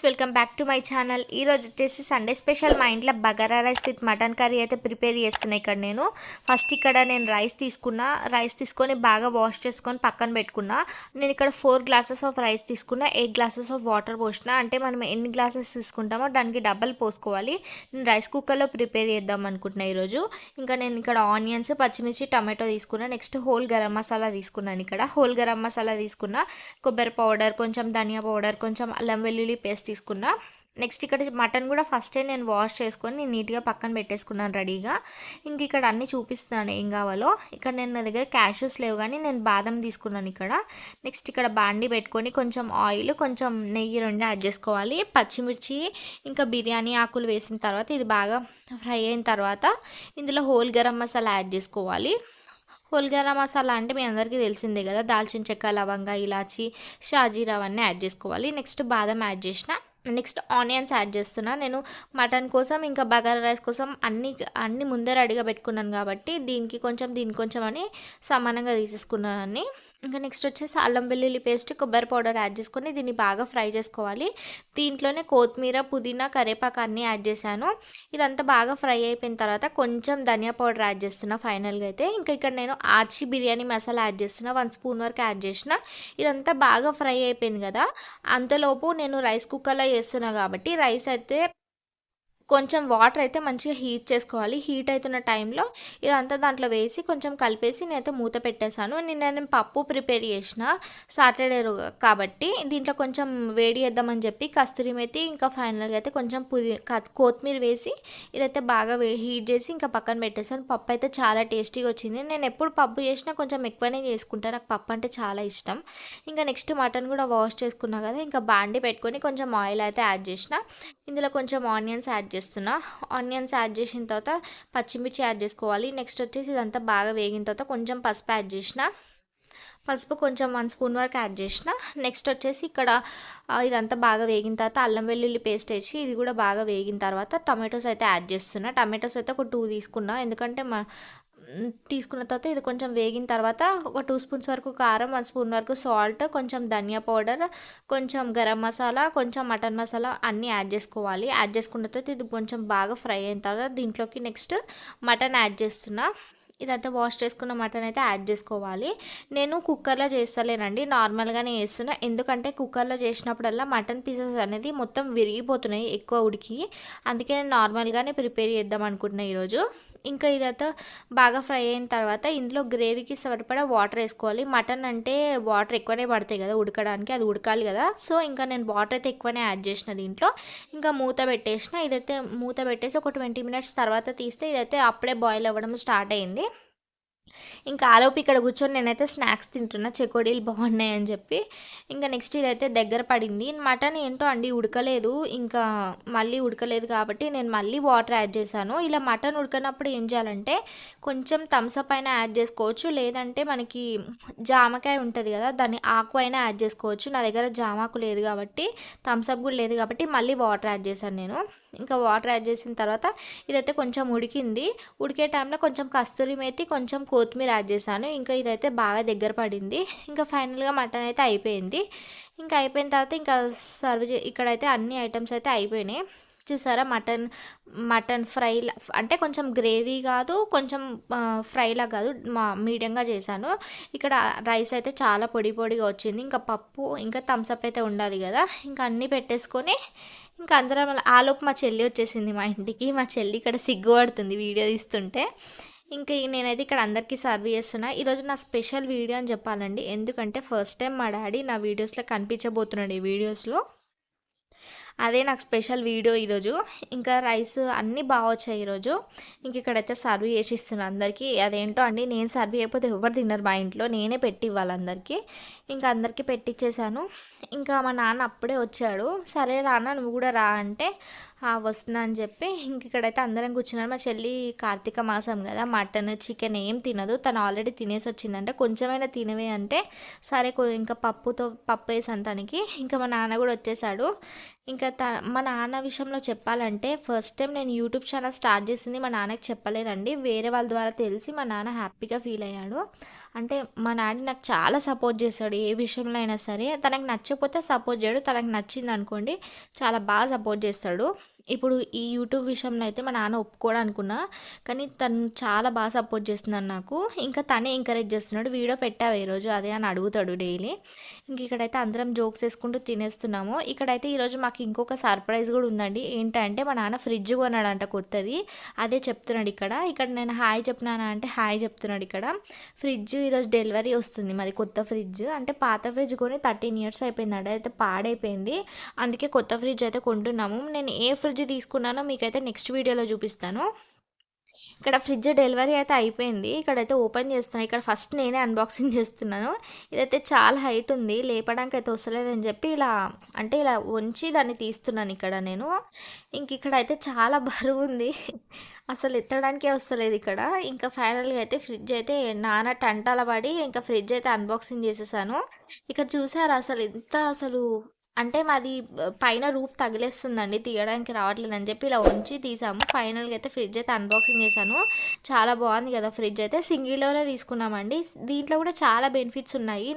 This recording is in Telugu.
Welcome back to my channel. ఈరోజు వచ్చేసి సండే స్పెషల్ మా ఇంట్లో bagara rice with mutton curry అయితే ప్రిపేర్ చేస్తున్నా. ఇక్కడ నేను రైస్ తీసుకొని బాగా వాష్ చేసుకొని పక్కన పెట్టుకున్నా. నేను ఇక్కడ 4 గ్లాసెస్ ఆఫ్ రైస్ తీసుకున్నా, 8 గ్లాసెస్ ఆఫ్ వాటర్ పోసిన. అంటే మనం ఎన్ని గ్లాసెస్ తీసుకుంటామో దానికి డబల్ పోసుకోవాలి. నేను రైస్ కుక్కర్లో ప్రిపేర్ చేద్దాం అనుకుంటున్నా ఈరోజు. నేను ఇక్కడ ఆనియన్స్, పచ్చిమిర్చి, టమాటో తీసుకున్నా. నెక్స్ట్ హోల్ గరం మసాలా తీసుకున్నాను. ఇక్కడ హోల్ గరం మసాలా తీసుకున్నా, కొబ్బరి పౌడర్, కొంచెం ధనియా పౌడర్, కొంచెం అల్లం వెల్లుల్లి పేస్ట్ తీసుకున్నా. నెక్స్ట్ ఇక్కడ మటన్ కూడా ఫస్టే నేను వాష్ చేసుకొని నీట్గా పక్కన పెట్టేసుకున్నాను రెడీగా. ఇక్కడ అన్నీ చూపిస్తున్నాను ఏం కావాలో. నా దగ్గర క్యాష్యూస్ లేవు కానీ నేను బాదం తీసుకున్నాను ఇక్కడ. నెక్స్ట్ ఇక్కడ బాండి పెట్టుకొని కొంచెం ఆయిల్, కొంచెం నెయ్యి 2 యాడ్ చేసుకోవాలి. పచ్చిమిర్చి ఇంకా బిర్యానీ ఆకులు వేసిన తర్వాత ఇది బాగా ఫ్రై అయిన తర్వాత ఇందులో హోల్ గరం మసాలా యాడ్ చేసుకోవాలి. హోల్ గరం మసాలా అంటే మీ అందరికీ తెలిసిందే కదా, దాల్చిన చెక్క, లవంగా, ఇలాచి, షాజీరా అవన్నీ యాడ్ చేసుకోవాలి. నెక్స్ట్ బాదం యాడ్ చేసిన. నెక్స్ట్ ఆనియన్స్ యాడ్ చేస్తున్నా. నేను మటన్ కోసం ఇంకా బగారా రైస్ కోసం అన్ని ముందే రెడీగా పెట్టుకున్నాను కాబట్టి దీనికి కొంచెం అని సమానంగా తీసేసుకున్నాను అన్ని. నెక్స్ట్ వచ్చేసి అల్లం వెల్లుల్లి పేస్ట్, కొబ్బరి పౌడర్ యాడ్ చేసుకొని దీన్ని బాగా ఫ్రై చేసుకోవాలి. దీంట్లోనే కొత్తిమీర, పుదీనా, కరివేపాకు అన్నీ యాడ్ చేశాను. ఇదంతా బాగా ఫ్రై అయిపోయిన తర్వాత కొంచెం ధనియా పౌడర్ యాడ్ చేస్తున్నా ఫైనల్గా అయితే. ఇక్కడ నేను ఆచి బిర్యానీ మసాలా యాడ్ చేస్తున్నా, 1 స్పూన్ వరకు యాడ్ చేసిన. ఇదంతా బాగా ఫ్రై అయిపోయింది కదా, అంతలోపు నేను రైస్ కుక్కర్లో చేస్తున్నా కాబట్టి రైస్ అయితే కొంచెం వాటర్ అయితే మంచిగా హీట్ చేసుకోవాలి. హీట్ అవుతున్న టైంలో ఇదంతా దాంట్లో వేసి కొంచెం కలిపేసి నేనైతే మూత పెట్టేశాను. నేను పప్పు ప్రిపేర్ చేసిన సాటర్డే కాబట్టి దీంట్లో కొంచెం వేడి చేద్దామని చెప్పి కస్తూరి మేతి ఇంకా ఫైనల్గా అయితే కొంచెం కొత్తిమీర వేసి ఇదైతే బాగా హీట్ చేసి ఇంకా పక్కన పెట్టేశాను. పప్పు అయితే చాలా టేస్టీగా వచ్చింది. నేను ఎప్పుడు పప్పు చేసినా కొంచెం ఎక్కువనే చేసుకుంటాను, నాకు పప్పు అంటే చాలా ఇష్టం. నెక్స్ట్ మటన్ కూడా వాష్ చేసుకున్నా కదా, బాండి పెట్టుకొని కొంచెం ఆయిల్ అయితే యాడ్ చేసిన. ఇందులో కొంచెం ఆనియన్స్ యాడ్ చేస్తున్నా. ఆనియన్స్ యాడ్ చేసిన తర్వాత పచ్చిమిర్చి యాడ్ చేసుకోవాలి. నెక్స్ట్ వచ్చేసి ఇదంతా బాగా వేగిన తర్వాత కొంచెం పసుపు యాడ్ చేసిన. పసుపు కొంచెం 1 స్పూన్ వరకు యాడ్ చేసిన. నెక్స్ట్ వచ్చేసి ఇక్కడ ఇదంతా బాగా వేగిన తర్వాత అల్లం వెల్లుల్లి పేస్ట్ వేసి ఇది కూడా బాగా వేగిన తర్వాత టమాటోస్ అయితే యాడ్ చేస్తున్నా. టమాటోస్ అయితే ఒక 2 తీసుకున్నా, ఎందుకంటే తీసుకున్న తర్వాత ఇది కొంచెం వేగిన తర్వాత ఒక 2 స్పూన్స్ వరకు కారం, 1 స్పూన్ వరకు సాల్ట్, కొంచెం ధనియా పౌడర్, కొంచెం గరం మసాలా, కొంచెం మటన్ మసాలా అన్నీ యాడ్ చేసుకోవాలి. యాడ్ చేసుకున్న తర్వాత ఇది కొంచెం బాగా ఫ్రై అయిన తర్వాత దీంట్లోకి నెక్స్ట్ మటన్ యాడ్ చేస్తున్నా. ఇదంతా వాష్ చేసుకున్న మటన్ అయితే యాడ్ చేసుకోవాలి. నేను కుక్కర్లో చేస్తలేనండి, నార్మల్గానే చేస్తున్నా. ఎందుకంటే కుక్కర్లో చేసినప్పుడల్లా మటన్ పీసెస్ అనేది మొత్తం విరిగిపోతున్నాయి ఎక్కువ ఉడికి. అందుకే నేను నార్మల్గానే ప్రిపేర్ చేద్దాం అనుకుంటున్నా ఈరోజు. ఇదైతే బాగా ఫ్రై అయిన తర్వాత ఇందులో గ్రేవీకి సరిపడా వాటర్ వేసుకోవాలి. మటన్ అంటే వాటర్ ఎక్కువనే పడతాయి కదా ఉడకడానికి, అది ఉడకాలి కదా. సో నేను వాటర్ అయితే ఎక్కువనే యాడ్ చేసిన దీంట్లో. మూత పెట్టేసిన. ఇదైతే మూత పెట్టేసి ఒక 20 మినిట్స్ తర్వాత తీస్తే ఇదైతే అప్పుడే బాయిల్ అవ్వడం స్టార్ట్ అయింది. ఆలోపు ఇక్కడ కూర్చొని నేనైతే స్నాక్స్ తింటున్నా, చెకోడీలు బాగున్నాయి అని చెప్పి. నెక్స్ట్ ఇదైతే దగ్గర పడింది. మటన్ ఏంటో అండి ఉడకలేదు, మళ్ళీ ఉడకలేదు కాబట్టి నేను మళ్ళీ వాటర్ యాడ్ చేశాను. ఇలా మటన్ ఉడకనప్పుడు ఏం చేయాలంటే కొంచెం థమ్స్అప్ అయినా యాడ్ చేసుకోవచ్చు, లేదంటే మనకి జామకాయ ఉంటుంది కదా దాన్ని ఆకు అయినా యాడ్ చేసుకోవచ్చు. నా దగ్గర జామాకు లేదు కాబట్టి, థమ్స్అప్ కూడా లేదు కాబట్టి మళ్ళీ వాటర్ యాడ్ చేశాను నేను. వాటర్ యాడ్ చేసిన తర్వాత ఇదైతే కొంచెం ఉడికింది. ఉడికే టైంలో కొంచెం కస్తూరి మేతి, కొంచెం కొత్తిమీర యాడ్ చేశాను. ఇదైతే బాగా దగ్గర పడింది. ఫైనల్గా మటన్ అయితే అయిపోయింది. అయిపోయిన తర్వాత ఇక్కడైతే అన్ని ఐటమ్స్ అయితే అయిపోయినాయి. చూసారా, మటన్ ఫ్రై అంటే కొంచెం గ్రేవీ కాదు, కొంచెం ఫ్రైలా కాదు, మీడియంగా చేశాను. ఇక్కడ రైస్ అయితే చాలా పొడిగా వచ్చింది. పప్పు, థమ్స్అప్ అయితే ఉండాలి కదా. అన్నీ పెట్టేసుకొని అందరం ఆలోపు మా చెల్లి వచ్చేసింది మా ఇంటికి. మా చెల్లి ఇక్కడ సిగ్గుపడుతుంది వీడియో తీస్తుంటే. నేనైతే ఇక్కడ అందరికీ సర్వ్ చేస్తున్నా. ఈరోజు నా స్పెషల్ వీడియో అని చెప్పాలండి, ఎందుకంటే ఫస్ట్ టైం మా డాడీ నా వీడియోస్లో కనిపించబోతున్నాడు ఈ వీడియోస్లో. అదే నాకు స్పెషల్ వీడియో ఈరోజు. రైస్ అన్నీ బాగా వచ్చాయి ఈరోజు. ఇక్కడైతే సర్వ్ చేసి ఇస్తున్నాను అందరికీ. అదేంటో అండి, నేను సర్వ్ చేయకపోతే ఎవరు తిన్నారు మా ఇంట్లో, నేనే పెట్టి ఇవ్వాలి అందరికీ. అందరికీ పెట్టించేసాను. మా నాన్న అప్పుడే వచ్చాడు. సరే నాన్న నువ్వు కూడా రా అంటే వస్తున్నా అని చెప్పి ఇక్కడైతే అందరం కూర్చున్నాను. మా చెల్లి కార్తీక మాసం కదా, మటన్ చికెన్ ఏం తినదు, తను ఆల్రెడీ తినేసి వచ్చిందంటే కొంచెమైనా తినవే అంటే సరే పప్పు వేసాను తనకి. మా నాన్న కూడా వచ్చేసాడు. మా నాన్న విషయంలో చెప్పాలంటే ఫస్ట్ టైం నేను యూట్యూబ్ ఛానల్ స్టార్ట్ చేసింది మా నాన్నకి చెప్పలేదండి, వేరే వాళ్ళ ద్వారా తెలిసి మా నాన్న హ్యాపీగా ఫీల్ అయ్యాడు. అంటే మా నాన్న నాకు చాలా సపోర్ట్ చేశాడు ఏ విషయంలో అయినా సరే తనకు నచ్చకపోతే సపోర్ట్ చేయడు, తనకు నచ్చింది అనుకోండి చాలా బాగా సపోర్ట్ చేస్తాడు. ఇప్పుడు ఈ యూట్యూబ్ విషయంలో అయితే మా నాన్న ఒప్పుకోడు అనుకున్నా, కానీ తను చాలా బాగా సపోర్ట్ చేస్తున్నాడు నాకు. ఇంకా తనే ఎంకరేజ్ చేస్తున్నాడు, వీడియో పెట్టావు ఈరోజు అదే అని అడుగుతాడు డైలీ. ఇంక ఇక్కడైతే అందరం జోక్స్ వేసుకుంటూ తినేస్తున్నాము. ఇక్కడైతే ఈరోజు మాకు ఇంకొక సర్ప్రైజ్ కూడా ఉందండి. ఏంటంటే మా నాన్న ఫ్రిడ్జ్ కొన్నాడంట కొత్తది, అదే చెప్తున్నాడు ఇక్కడ. ఇక్కడ నేను హాయ్ చెప్పినానా అంటే హాయ్ చెప్తున్నాడు ఇక్కడ. ఫ్రిడ్జ్ ఈరోజు డెలివరీ వస్తుంది, మాది కొత్త ఫ్రిడ్జ్. అంటే పాత ఫ్రిడ్జ్ కొని 13 ఇయర్స్ అయిపోయిందండి, అయితే పాడైపోయింది. అందుకే కొత్త ఫ్రిడ్జ్ అయితే కొంటున్నాము. నేను ఏ ఫ్రిడ్జ్ తీసుకున్నానో మీకైతే నెక్స్ట్ వీడియోలో చూపిస్తాను. ఇక్కడ ఫ్రిడ్జ్ డెలివరీ అయితే అయిపోయింది, ఇక్కడైతే ఓపెన్ చేస్తున్నాను. ఇక్కడ ఫస్ట్ నేనే అన్బాక్సింగ్ చేస్తున్నాను. ఇదైతే చాలా హైట్ ఉంది, లేపడానికి అయితే వస్తలేదని చెప్పి ఇలా అంటే ఇలా వంచి దాన్ని తీస్తున్నాను ఇక్కడ నేను. ఇంక ఇక్కడ అయితే చాలా బరువు ఉంది, అసలు ఎత్తడానికే వస్తలేదు ఇక్కడ. ఇంకా ఫైనల్గా అయితే ఫ్రిడ్జ్ అయితే నాన్న టంటాల పడి ఇంకా ఫ్రిడ్జ్ అయితే అన్బాక్సింగ్ చేసేసాను. ఇక్కడ చూసారా అసలు ఎంత అసలు అంటే మాది పైన రూఫ్ తగిలేస్తుందండి, తీయడానికి రావట్లేదు అని చెప్పి ఇలా ఉంచి తీసాము. ఫైనల్గా అయితే ఫ్రిడ్జ్ అయితే అన్బాక్సింగ్ చేశాను. చాలా బాగుంది కదా ఫ్రిడ్జ్ అయితే. సింగిల్ డోరే తీసుకున్నామండి, దీంట్లో కూడా చాలా బెనిఫిట్స్ ఉన్నాయి.